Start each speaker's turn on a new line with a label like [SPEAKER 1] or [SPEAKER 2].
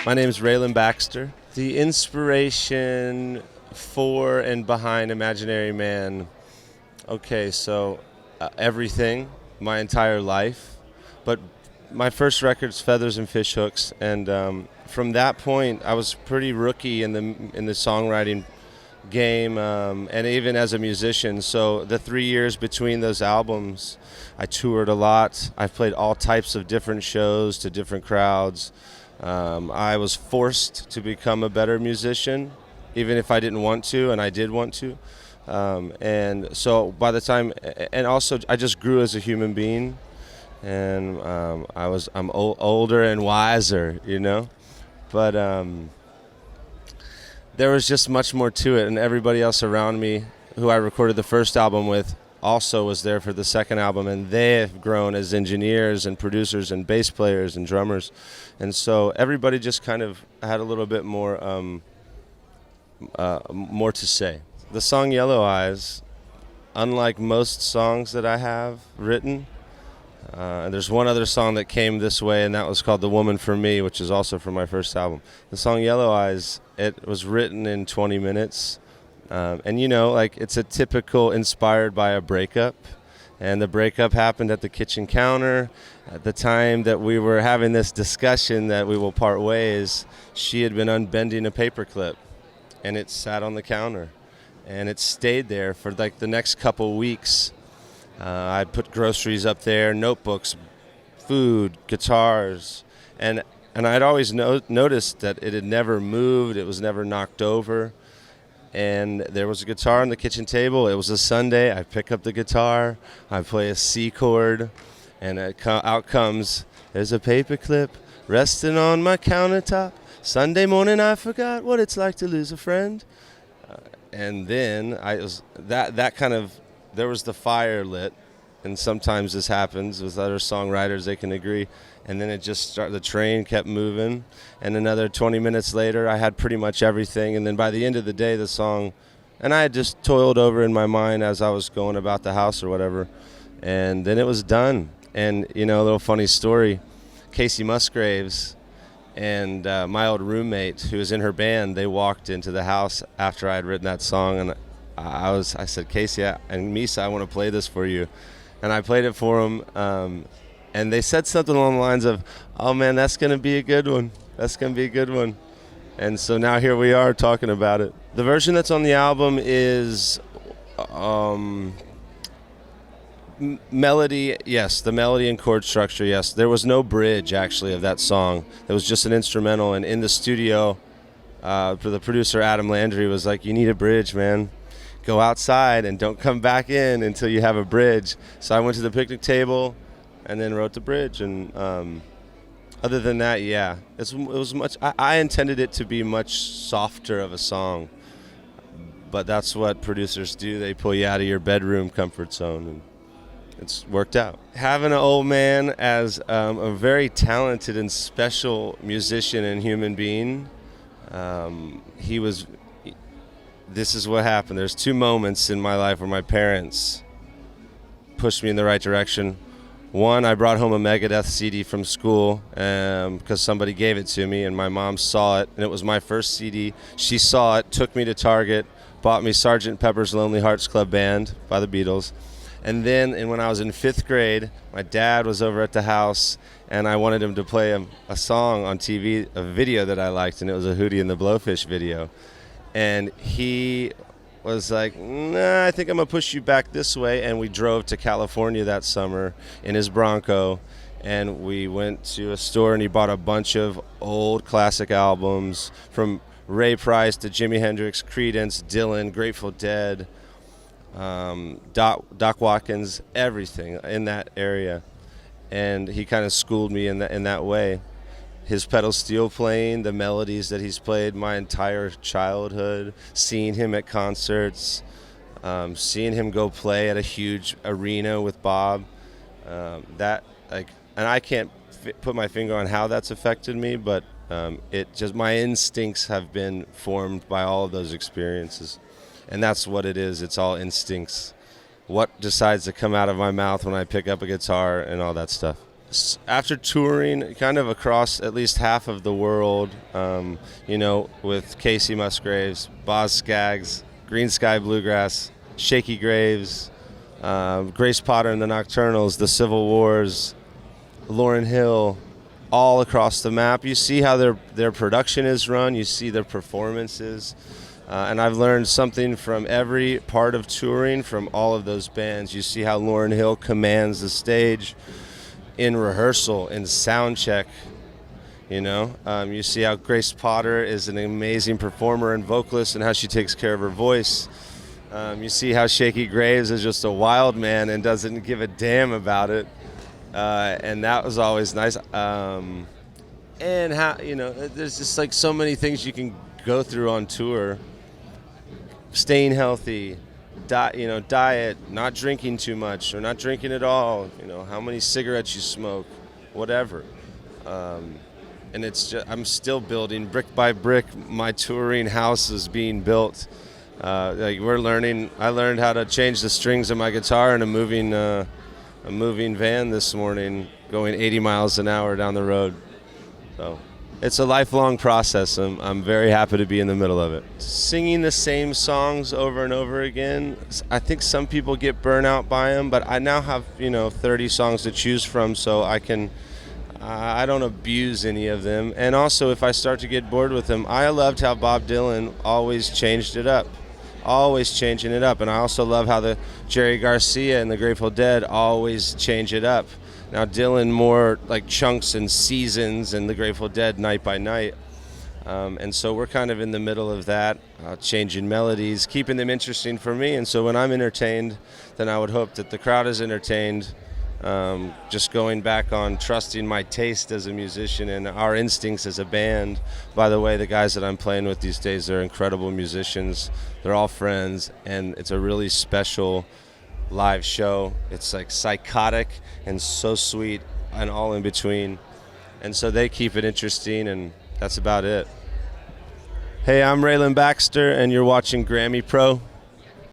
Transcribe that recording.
[SPEAKER 1] My name is Rayland Baxter. The inspiration for and behind Imaginary Man. Okay, so everything, my entire life. But my first record's Feathers and Fishhooks, and from that point, I was pretty rookie in the songwriting game, and even as a musician. So the 3 years between those albums, I toured a lot. I played all types of different shows to different crowds. I was forced to become a better musician, even if I didn't want to, and I did want to. And so by the time, and also I just grew as a human being, and I'm older and wiser, you know. But there was just much more to it, and everybody else around me who I recorded the first album with also was there for the second album, and they have grown as engineers and producers and bass players and drummers. And so everybody just kind of had a little bit more to say. The song Yellow Eyes, unlike most songs that I have written, and there's one other song that came this way, and that was called The Woman for Me, which is also from my first album. The song Yellow Eyes, it was written in 20 minutes. And, you know, like, it's a typical inspired by a breakup. And the breakup happened at the kitchen counter. At the time that we were having this discussion that we will part ways, she had been unbending a paperclip, and it sat on the counter. And it stayed there for, like, the next couple weeks. I put groceries up there, notebooks, food, guitars, and I'd always noticed that it had never moved, it was never knocked over, and there was a guitar on the kitchen table. It was a Sunday. I pick up the guitar, I play a C chord, and out comes, there's a paperclip resting on my countertop. Sunday morning I forgot what it's like to lose a friend. And then there was the fire lit, and sometimes this happens with other songwriters, they can agree, and then the train kept moving, and another 20 minutes later I had pretty much everything, and then by the end of the day the song, and I had just toiled over in my mind as I was going about the house or whatever, and then it was done. And, you know, a little funny story, Casey Musgraves and my old roommate who was in her band, they walked into the house after I had written that song, and I said, Casey and Misa, I want to play this for you. And I played it for them, and they said something along the lines of, oh man, that's going to be a good one. That's going to be a good one. And so now here we are talking about it. The version that's on the album is melody, yes, the melody and chord structure, yes. There was no bridge, actually, of that song. It was just an instrumental, and in the studio, for the producer, Adam Landry, was like, you need a bridge, man. Go outside and don't come back in until you have a bridge. So I went to the picnic table and then wrote the bridge. And other than that, yeah, it was much. I intended it to be much softer of a song, but that's what producers do. They pull you out of your bedroom comfort zone, and it's worked out. Having an old man as a very talented and special musician and human being, this is what happened. There's two moments in my life where my parents pushed me in the right direction. One, I brought home a Megadeth CD from school because somebody gave it to me, and my mom saw it, and it was my first CD. She saw it, took me to Target, bought me Sgt. Pepper's Lonely Hearts Club Band by the Beatles. And then when I was in 5th grade, my dad was over at the house, and I wanted him to play a song on TV, a video that I liked, and it was a Hootie and the Blowfish video. And he was like, nah, I think I'm going to push you back this way. And we drove to California that summer in his Bronco. And we went to a store, and he bought a bunch of old classic albums from Ray Price to Jimi Hendrix, Creedence, Dylan, Grateful Dead, Doc Watkins, everything in that area. And he kind of schooled me in that way. His pedal steel playing, the melodies that he's played my entire childhood, seeing him at concerts, seeing him go play at a huge arena with Bob, and I can't put my finger on how that's affected me, but my instincts have been formed by all of those experiences, and that's what it is. It's all instincts. What decides to come out of my mouth when I pick up a guitar and all that stuff. after touring kind of across at least half of the world, with Casey Musgraves, Boz Scaggs, Green Sky Bluegrass, Shakey Graves, Grace Potter and the Nocturnals, the Civil Wars, Lauryn Hill, all across the map. You see how their production is run, you see their performances, and I've learned something from every part of touring from all of those bands. You see how Lauryn Hill commands the stage in rehearsal, in sound check, you see how Grace Potter is an amazing performer and vocalist and how she takes care of her voice. You see how Shakey Graves is just a wild man and doesn't give a damn about it. And that was always nice. And how, there's just like so many things you can go through on tour. Staying healthy, diet, not drinking too much or not drinking at all, how many cigarettes you smoke, whatever. And it's just, I'm still building brick by brick. My touring house is being built. I learned how to change the strings of my guitar in a moving van this morning, going 80 miles an hour down the road. So it's a lifelong process. I'm very happy to be in the middle of it. Singing the same songs over and over again, I think some people get burnt out by them, but I now have 30 songs to choose from, so I don't abuse any of them. And also, if I start to get bored with them, I loved how Bob Dylan always changed it up. Always changing it up. And I also love how the Jerry Garcia and the Grateful Dead always change it up. Now Dylan more like chunks and seasons, and the Grateful Dead night by night. And so we're kind of in the middle of that, changing melodies, keeping them interesting for me. And so when I'm entertained, then I would hope that the crowd is entertained. Just going back on trusting my taste as a musician and our instincts as a band. By the way, the guys that I'm playing with these days, they're incredible musicians. They're all friends, and it's a really special live show. It's like psychotic and so sweet and all in between. And so they keep it interesting, and that's about it. Hey, I'm Rayland Baxter, and you're watching GRAMMY Pro.